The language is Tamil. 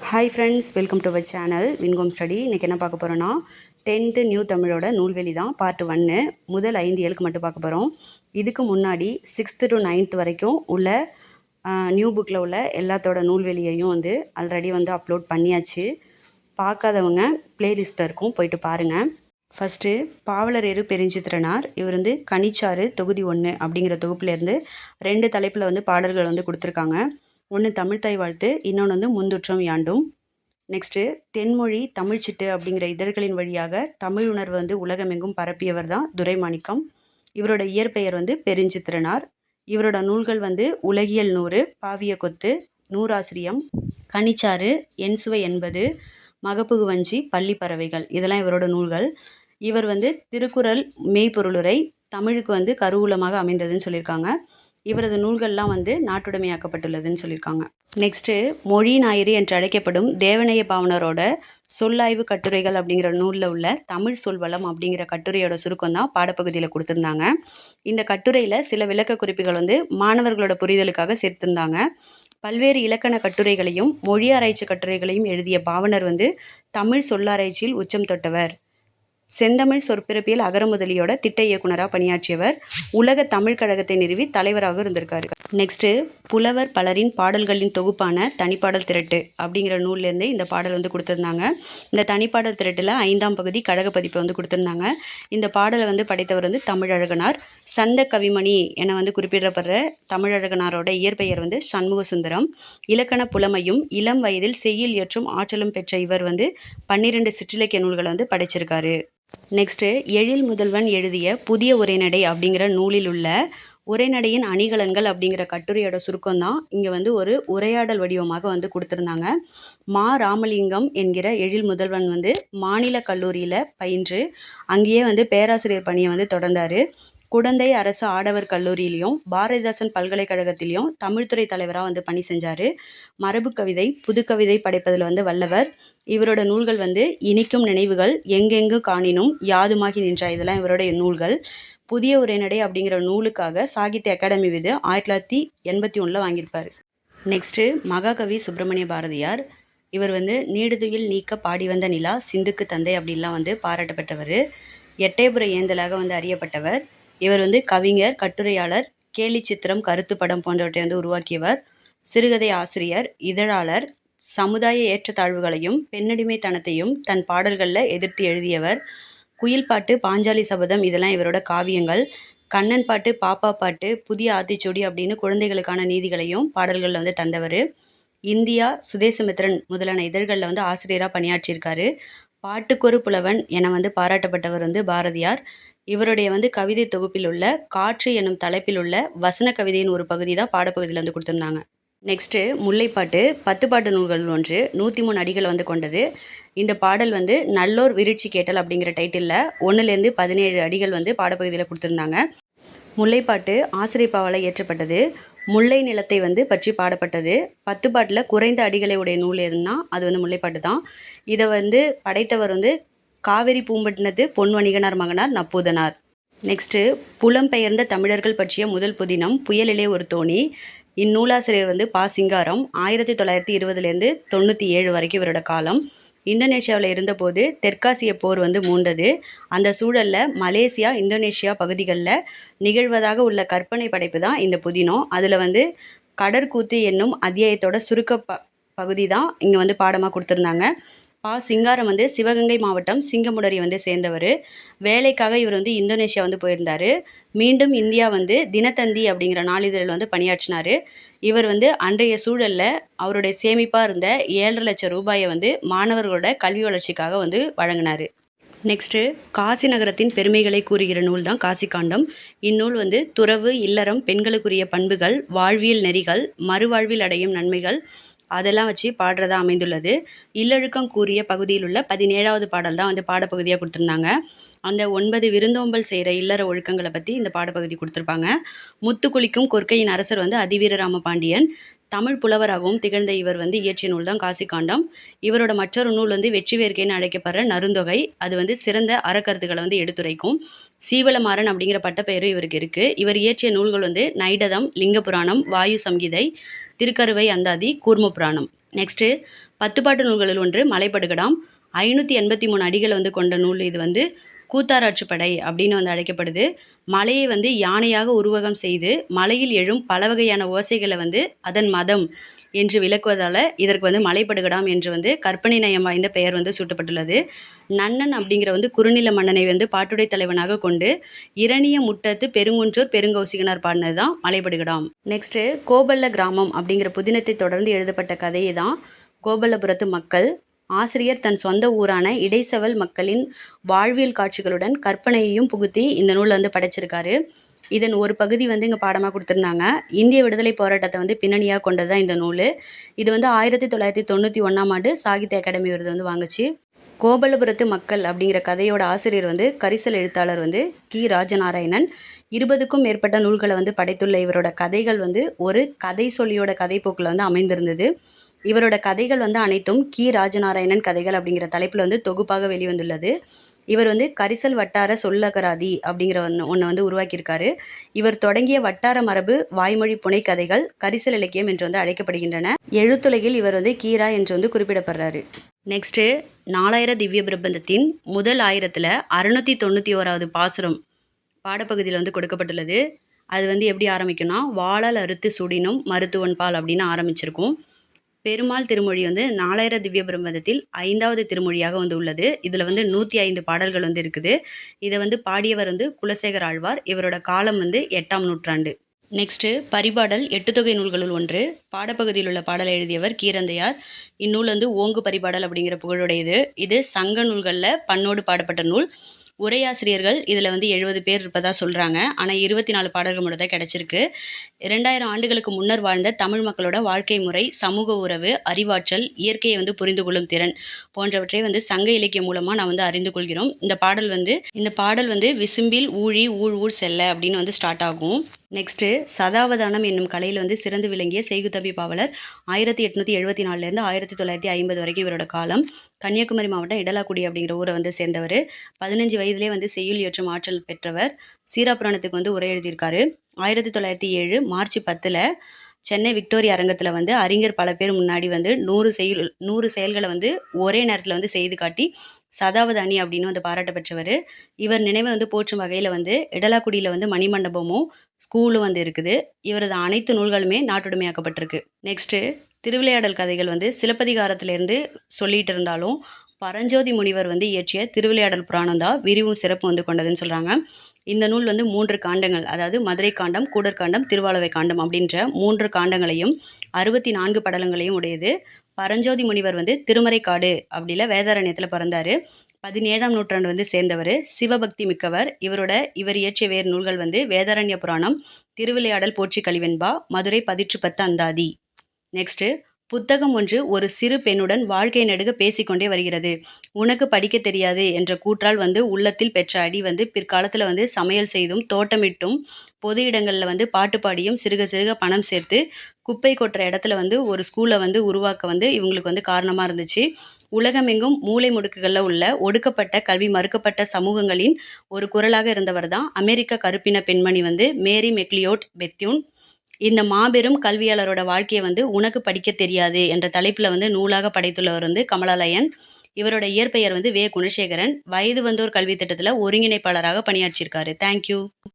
Hi friends, welcome to our channel Wincom study. இன்றைக்கி என்ன பார்க்க போகிறோன்னா 10th நியூ தமிழோட நூல்வெளி தான் பார்ட் 1. முதல் 5 ஏழுக்கு மட்டும் பார்க்க போகிறோம். இதுக்கு முன்னாடி 6th to 9th வரைக்கும் உள்ள நியூ புக்கில் உள்ள எல்லாத்தோட நூல்வெளியையும் ஆல்ரெடி அப்லோட் பண்ணியாச்சு. பார்க்காதவங்க பிளேலிஸ்ட்டில் இருக்கும், போயிட்டு பாருங்கள். ஃபஸ்ட்டு பாவலரேறு பெருஞ்சித்திரனார். இவர் கனிச்சாறு தொகுதி 1 அப்படிங்கிற தொகுப்புலேருந்து 2 தலைப்பில் பாடல்கள் கொடுத்துருக்காங்க. ஒன்று தமிழ்த்தாய் வாழ்த்து, இன்னொன்று முந்துற்றம் யாண்டும். நெக்ஸ்ட்டு தென்மொழி தமிழ்ச்சிட்டு அப்படிங்கிற இதழ்களின் வழியாக தமிழ் உணர்வு உலகமெங்கும் பரப்பியவர் தான் துரைமாணிக்கம். இவரோட இயற்பெயர் பெருஞ்சித்திரனார். இவரோட நூல்கள் உலகியல் 100, பாவிய கொத்து, நூறாசிரியம், கனிச்சாறு, என்சுவை 80, மகப்புகு வஞ்சி, பள்ளி பறவைகள், இதெல்லாம் இவரோட நூல்கள். இவர் திருக்குறள் மெய்ப்பொருளுரை தமிழுக்கு கருவூலமாக அமைந்ததுன்னு சொல்லியிருக்காங்க. இவரது நூல்கள்லாம் நாட்டுடைமையாக்கப்பட்டுள்ளதுன்னு சொல்லியிருக்காங்க. நெக்ஸ்ட்டு மொழி ஞாயிறு என்று அழைக்கப்படும் தேவநேய பாவனரோட சொல்லாய்வு கட்டுரைகள் அப்படிங்கிற நூலில் உள்ள தமிழ் சொல்வளம் அப்படிங்கிற கட்டுரையோட சுருக்கம் தான் பாடப்பகுதியில் கொடுத்துருந்தாங்க. இந்த கட்டுரையில் சில விளக்க குறிப்புகள் மாணவர்களோட புரிதலுக்காக சேர்த்திருந்தாங்க. பல்வேறு இலக்கண கட்டுரைகளையும் மொழி ஆராய்ச்சி கட்டுரைகளையும் எழுதிய பாவனர் தமிழ் சொல்லாராய்ச்சியில் உச்சம் தொட்டவர். செந்தமிழ் சொற்பிறப்பியல் அகரமுதலியோட திட்ட இயக்குனராக பணியாற்றியவர். உலக தமிழ் கழகத்தை நிறுவி தலைவராக இருந்திருக்காரு. நெக்ஸ்ட்டு புலவர் பலரின் பாடல்களின் தொகுப்பான தனிப்பாடல் திரட்டு அப்படிங்கிற நூல்லேருந்து இந்த பாடல் கொடுத்துருந்தாங்க. இந்த தனிப்பாடல் திரட்டில் 5ஆம் பகுதி கழக பதிப்பை கொடுத்துருந்தாங்க. இந்த பாடலை படைத்தவர் தமிழழகனார். சந்த கவிமணி என குறிப்பிடப்படுற தமிழழகனாரோட இயற்பெயர் சண்முக சுந்தரம். இலக்கண புலமையும் இளம் வயதில் செய்யுள் இயற்றும் ஆற்றலும் பெற்ற இவர் 12 சிற்றிலக்கிய நூல்களை படைச்சிருக்காரு. நெக்ஸ்ட்டு எழில் முதல்வன் எழுதிய புதிய உரைநடை அப்படிங்கிற நூலில் உள்ள உரைநடையின் அணிகலன்கள் அப்படிங்கிற கட்டுரையோட சுருக்கம் தான் இங்கே ஒரு உரையாடல் வடிவமாக கொடுத்துருந்தாங்க. மா ராமலிங்கம் என்கிற எழில் முதல்வன் மாநில கல்லூரியில் பயின்று அங்கேயே பேராசிரியர் பணியை தொடர்ந்தார். குடந்தை அரசு ஆடவர் கல்லூரியிலையும் பாரதிதாசன் பல்கலைக்கழகத்திலையும் தமிழ்துறை தலைவராக பணி செஞ்சார். மரபு கவிதை, புதுக்கவிதை படைப்பதில் வல்லவர். இவரோட நூல்கள் இனிக்கும் நினைவுகள், எங்கெங்கு காணினும், யாதுமாகி நின்றா, இதெல்லாம் இவருடைய நூல்கள். புதிய உரைநடை அப்படிங்கிற நூலுக்காக சாகித்ய அகாடமி விருது 1981 வாங்கியிருப்பார். நெக்ஸ்ட்டு மகாகவி சுப்பிரமணிய பாரதியார். இவர் நீடுதுயில் நீக்க பாடி வந்த நிலா, சிந்துக்கு தந்தை அப்படின்லாம் பாராட்டப்பட்டவர். எட்டயபுர ஏந்தலாக அறியப்பட்டவர். இவர் கவிஞர், கட்டுரையாளர், கேலி சித்திரம், கருத்து படம் போன்றவற்றை உருவாக்கியவர். சிறுகதை ஆசிரியர், இதழாளர். சமுதாய ஏற்றத்தாழ்வுகளையும் பெண்ணடிமைத்தனத்தையும் தன் பாடல்களில் எதிர்த்து எழுதியவர். குயில் பாட்டு, பாஞ்சாலி சபதம், இதெல்லாம் இவரோட காவியங்கள். கண்ணன் பாட்டு, பாப்பா பாட்டு, புதிய ஆத்திச்சூடி அப்படின்னு குழந்தைகளுக்கான நீதிகளையும் பாடல்களில் தந்தவர். இந்தியா, சுதேசமித்திரன் முதலான இதழ்களில் ஆசிரியராக பணியாற்றியிருக்காரு. பாட்டுக்கொரு புலவன் என பாராட்டப்பட்டவர் பாரதியார். இவருடைய கவிதை தொகுப்பில் உள்ள காற்று எனும் தலைப்பில் உள்ள வசன கவிதையின் ஒரு பகுதி தான் பாடப்பகுதியில் கொடுத்துருந்தாங்க. நெக்ஸ்ட்டு முல்லைப்பாட்டு 10 பாட்டு நூல்கள் ஒன்று, 103 அடிகளை கொண்டது. இந்த பாடல் நல்லோர் விருட்சி கேட்டல் அப்படிங்கிற டைட்டிலில் 1லேருந்து 17 அடிகள் பாடப்பகுதியில் கொடுத்துருந்தாங்க. முல்லைப்பாட்டு ஆசிரியப்பாவால் இயற்றப்பட்டது. முல்லை நிலத்தை பற்றி பாடப்பட்டது. 10 பாட்டில் குறைந்த அடிகளை உடைய நூல் எதுனா அது முல்லைப்பாட்டு தான். இதை படைத்தவர் காவிரி பூம்பட்டினத்து பொன்வணிகனார் மகனார் நப்பூதனார். நெக்ஸ்ட்டு புலம்பெயர்ந்த தமிழர்கள் பற்றிய முதல் புதினம் புயலிலே ஒரு தோணி. இந்நூலாசிரியர் பா. சிங்காரம். 1920லேருந்து 97 வரைக்கும் இவரோட காலம். இந்தோனேஷியாவில் இருந்தபோது தெற்காசிய போர் மூண்டது. அந்த சூழலில் மலேசியா, இந்தோனேஷியா பகுதிகளில் நிகழ்வதாக உள்ள கற்பனை படைப்பு தான் இந்த புதினம். அதில் கடற்கூத்து என்னும் அத்தியாயத்தோட சுருக்க பகுதி தான் இங்கே பாடமாக கொடுத்துருந்தாங்க. பா. சிங்காரம் சிவகங்கை மாவட்டம் சிங்கமுடரி சேர்ந்தவர். வேலைக்காக இவர் இந்தோனேஷியா போயிருந்தார். மீண்டும் இந்தியா தினத்தந்தி அப்படிங்கிற நாளிதழில் பணியாற்றினார். இவர் அன்றைய சூழலில் அவருடைய சேமிப்பாக இருந்த 7.5 லட்சம் ரூபாயை மாணவர்களோட கல்வி வளர்ச்சிக்காக வழங்கினார். நெக்ஸ்ட்டு காசி நகரத்தின் பெருமைகளை கூறுகிற நூல் தான் காசிக்காண்டம். இந்நூல் துறவு, இல்லறம், பெண்களுக்குரிய பண்புகள், வாழ்வியல் நெறிகள், மறுவாழ்வில் அடையும் நன்மைகள் அதெல்லாம் வச்சு பாடுறதா அமைந்துள்ளது. இல்லொழுக்கம் கூறிய பகுதியில் உள்ள 17வது பாடல் தான் பாடப்பகுதியாக கொடுத்துருந்தாங்க. அந்த 9 விருந்தோம்பல் செய்கிற இல்லற ஒழுக்கங்களை பற்றி இந்த பாடப்பகுதி கொடுத்துருப்பாங்க. முத்து குளிக்கும் கொற்கையின் அரசர் அதிவீரராம பாண்டியன். தமிழ் புலவராகவும் திகழ்ந்த இவர் இயற்றிய நூல் தான் காசிக்காண்டம். இவரோட மற்றொரு நூல் வெற்றி வேர்க்கைன்னு அழைக்கப்படுற நருந்தொகை. அது சிறந்த அறக்கருத்துக்களை எடுத்துரைக்கும். சீவலமாறன் அப்படிங்கிற பட்டப்பெயரும் இவருக்கு இருக்குது. இவர் இயற்றிய நூல்கள் நைடதம், லிங்க புராணம், வாயு சம்ஹிதை, திருக்கருவை அந்தாதி, கூர்ம புராணம். நெக்ஸ்ட்டு 10 பாட்டு நூல்களில் ஒன்று மலைப்படுகடாம். 583 அடிகளை வந்து கொண்ட நூல். இது வந்து கூத்தாராற்றுப்படை அப்படின்னு வந்து அழைக்கப்படுது. மலையை வந்து யானையாக உருவகம் செய்து மலையில் எழும் பல வகையான ஓசைகளை வந்து அதன் மதம் என்று விளக்குவதால் இதற்கு வந்து மலைப்படுகடாம் என்று வந்து கற்பனை நயம் வாய்ந்த பெயர் வந்து சூட்டப்பட்டுள்ளது. நன்னன் அப்படிங்கிற வந்து குறுநில மன்னனை வந்து பாட்டுடை தலைவனாக கொண்டு இரணிய முட்டத்து பெருங்குன்றூர் பெருங்கௌசிகனார் பாடினது தான் மலைப்படுகடாம். நெக்ஸ்ட்டு கோபல்ல கிராமம் அப்படிங்கிற புதினத்தை தொடர்ந்து எழுதப்பட்ட கதையை தான் கோபல்லபுரத்து மக்கள். ஆசிரியர் தன் சொந்த ஊரான இடைச்சவல் மக்களின் வாழ்வியல் காட்சிகளுடன் கற்பனையையும் புகுத்தி இந்த நூலை வந்து படைச்சிருக்காரு. இதன் ஒரு பகுதி வந்து இங்கே பாடமாக கொடுத்துருந்தாங்க. இந்திய விடுதலை போராட்டத்தை வந்து பின்னணியாக கொண்டது தான் இந்த நூல். இது வந்து 1991ஆம் ஆண்டு சாகித்ய அகாடமி விருது வந்து வாங்குச்சு. கோபல்லபுரத்து மக்கள் அப்படிங்கிற கதையோட ஆசிரியர் வந்து கரிசல் எழுத்தாளர் வந்து கி. ராஜநாராயணன். 20க்கும் மேற்பட்ட நூல்களை வந்து படைத்துள்ள இவரோட கதைகள் வந்து ஒரு கதை சொல்லியோட கதைப்போக்கில் வந்து அமைந்திருந்தது. இவரோட கதைகள் வந்து அனைத்தும் கி. ராஜநாராயணன் கதைகள் அப்படிங்கிற தலைப்பில் வந்து தொகுப்பாக வெளிவந்துள்ளது. இவர் வந்து கரிசல் வட்டார சொல்லகராதி அப்படிங்கிற ஒன்று வந்து உருவாக்கியிருக்காரு. இவர் தொடங்கிய வட்டார மரபு வாய்மொழி புனை கதைகள் கரிசல் இலக்கியம் என்று வந்து அழைக்கப்படுகின்றன. எழுத்துலகில் இவர் வந்து கீரா என்று வந்து குறிப்பிடப்படுறாரு. நெக்ஸ்ட்டு 4000 திவ்ய பிரபந்தத்தின் முதல் 1000ல் 691வது பாசுரம் பாடப்பகுதியில் வந்து கொடுக்கப்பட்டுள்ளது. அது வந்து எப்படி ஆரம்பிக்கும்னா, வாளால் அறுத்து சுடினும் மருத்துவன் பால் அப்படின்னு ஆரம்பிச்சிருக்கும். பெருமாள் திருமொழி வந்து 4000 திவ்ய பிரபந்தத்தில் 5வது திருமொழியாக வந்து உள்ளது. இதில் வந்து 105 பாடல்கள் வந்து இருக்குது. இதை வந்து பாடியவர் வந்து குலசேகர ஆழ்வார். இவரோட காலம் வந்து 8ஆம் நூற்றாண்டு. நெக்ஸ்ட்டு பரிபாடல் 8 தொகை நூல்களுள் ஒன்று. பாடப்பகுதியில் உள்ள பாடலை எழுதியவர் கீரந்தையார். இந்நூல் வந்து ஓங்கு பரிபாடல் அப்படிங்கிற புகழுடையது. இது சங்க நூல்களில் பண்ணோடு பாடப்பட்ட நூல். உரையாசிரியர்கள் இதில் வந்து 70 பேர் இருப்பதாக சொல்கிறாங்க. ஆனால் 24 பாடல்கள் மட்டும் தான் கிடச்சிருக்கு. 2000 ஆண்டுகளுக்கு முன்னர் வாழ்ந்த தமிழ் மக்களோட வாழ்க்கை முறை, சமூக உறவு, அறிவாற்றல், இயற்கையை வந்து புரிந்து கொள்ளும் திறன் போன்றவற்றை வந்து சங்க இலக்கியம் மூலமாக நான் வந்து அறிந்து கொள்கிறோம். இந்த பாடல் வந்து விசும்பில் ஊழி ஊழ் ஊழ் செல்ல அப்படின்னு வந்து ஸ்டார்ட் ஆகும். நெக்ஸ்ட்டு சதாவதானம் என்னும் கலையில் வந்து சிறந்து விளங்கிய செய்குதம்பி பாவலர் 1874லேருந்து 1950 வரைக்கும் இவரோட காலம். கன்னியாகுமரி மாவட்டம் இடலாக்குடி அப்படிங்கிற ஊரை வந்து சேர்ந்தவர். 15 வயதிலே வந்து செய்யுள் இயற்றும் ஆற்றல் பெற்றவர். சீராப்புராணத்துக்கு வந்து உரை எழுதியிருக்காரு. 1907 மார்ச் 10ல் சென்னை விக்டோரியா அரங்கத்தில் வந்து அறிஞர் பல பேர் முன்னாடி வந்து 100 செயல்களை வந்து ஒரே நேரத்தில் வந்து செய்து காட்டி சதாவதானி அப்படின்னு வந்து பாராட்ட பெற்றவர். இவர் நினைவை வந்து போற்றும் வகையில் வந்து இடலாக்குடியில் வந்து மணிமண்டபமும் ஸ்கூலும் வந்து இருக்குது. இவரது அனைத்து நூல்களுமே நாட்டுடைமையாக்கப்பட்டிருக்கு. நெக்ஸ்ட்டு திருவிளையாடல் கதைகள் வந்து சிலப்பதிகாரத்திலேருந்து சொல்லிட்டு இருந்தாலும் பரஞ்சோதி முனிவர் வந்து இயற்றிய திருவிளையாடல் புராணம் தான் விரிவும் சிறப்பு வந்து கொண்டதுன்னு சொல்கிறாங்க. இந்த நூல் வந்து 3 காண்டங்கள், அதாவது மதுரை காண்டம், கூடற்காண்டம், திருவாளவை காண்டம் அப்படின்ற 3 காண்டங்களையும் 64 படலங்களையும் உடையது. பரஞ்சோதி முனிவர் வந்து திருமறைக்காடு அப்படில வேதாரண்யத்தில் பிறந்தார். 17ஆம் நூற்றாண்டு வந்து சேர்ந்தவர். சிவபக்தி மிக்கவர். இவர் இயற்றிய வேறு நூல்கள் வந்து வேதாரண்ய புராணம், திருவிளையாடல் போற்றி கலிவெண்பா, மதுரை 10 அந்தாதி. நெக்ஸ்ட்டு புத்தகம் ஒன்று ஒரு சிறு பெண்ணுடன் வாழ்க்கை நெடுக பேசிக்கொண்டே வருகிறது. உனக்கு படிக்க தெரியாது என்ற கூற்றால் வந்து உள்ளத்தில் பெற்ற அடி வந்து பிற்காலத்தில் வந்து சமையல் செய்தும் தோட்டமிட்டும் பொது இடங்களில் வந்து பாட்டு பாடியும் சிறுக சிறுக பணம் சேர்த்து குப்பை கொட்டுற இடத்துல வந்து ஒரு ஸ்கூலை வந்து உருவாக்க வந்து இவங்களுக்கு வந்து காரணமாக இருந்துச்சு. உலகமெங்கும் மூலை முடுக்குகளில் உள்ள ஒடுக்கப்பட்ட கல்வி மறுக்கப்பட்ட சமூகங்களின் ஒரு குரலாக இருந்தவர் தான் அமெரிக்க கருப்பின பெண்மணி வந்து மேரி மெக்லியோட் பெத்யூன். இந்த மாபெரும் கல்வியாளரோட வாழ்க்கையை வந்து உனக்கு படிக்க தெரியாது என்ற தலைப்பில் வந்து நூலாக படைத்துள்ளவர் வந்து கமலாலயன். இவரோட இயற்பெயர் வந்து வே. குணசேகரன். வயது வந்தோர் கல்வி திட்டத்தில் ஒருங்கிணைப்பாளராக பணியாற்றியிருக்காரு. தேங்க்யூ.